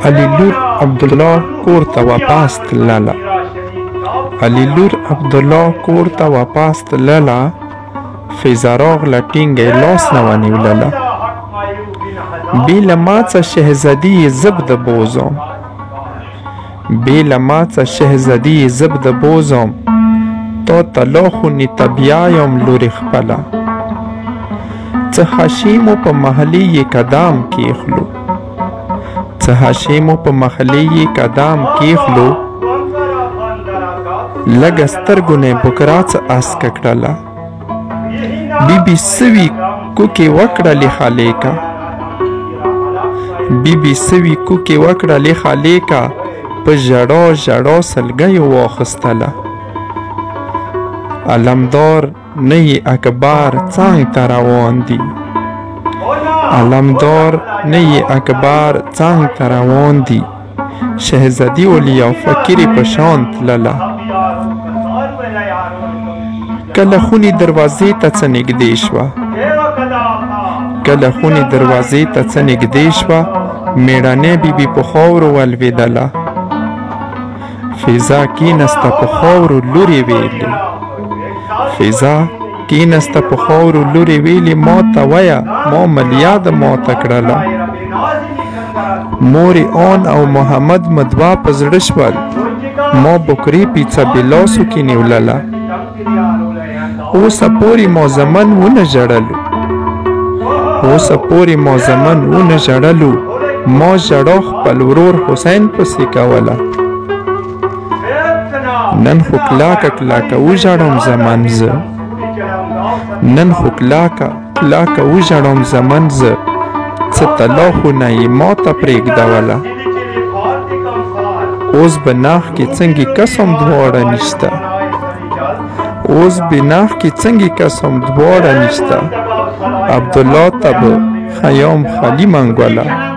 علي لور عبدالله کور ته واپس تلله. علي لور عبدالله کور ته واپس تلله. فیضه راغله ټینګه یې لاس نه ونیولله. بې له ما څه شهزادي یې زه به د بوزم. بې له ما څه شهزادي یې زه به د بوزم. تا ته لا خو نیته بیا یم لورې خپله. څه حشیمو په محلې یې قدم کېښلو. څه حشیمو په محلې یې قدم کېښلو. لږه سترګو نه یې بکرا څه اسکه کړله. بیبي سوي کوکې وکړلې خالیکه. بیبي سوي کوکې وکړلې خالیکه. په ژړا ژړا سلګیو واخیستله. علمدار نه یې اکبر څنګ ته روان دي. علمدار نه یې اکبر څنګ ته روان دي. شهزادي ولي او فقیرې په شان تلله. کله خونې دروازې ته څه نږدې شوه. کله خونې دروازې ته څه نږدې شوه. مېړنۍ بیبي په خاورو ولوېدله. فیضه کېناسته په خاورو لورې ویلې. فیضه کېناسته په خاورو لورې ویلې. ما ته وایه ما ملیاده ماته کړله. مورې آن او محمد مې دوه په زړه شول. ما بکرې پیڅه بې لاسو کې نیولله. اوسه پورې ما زمن ونه ژړلو. اوسه پورې ما زمن ونه ژړلو. ما ژړا خپل ورور حسین پسې کوله. نن خو کلاکه کلاکه وژړم زمن زه. نن خو کلاکه کلاکه وژړم زمن زه. څه تلاښونه یې ما ته پرېږدوله. اوس به ناخ کې څنګه قسم دواړه نشته. اوس به ناخ کې څنګه قسم دواړه نشته. عبدالله ته به خیام خالي منګوله.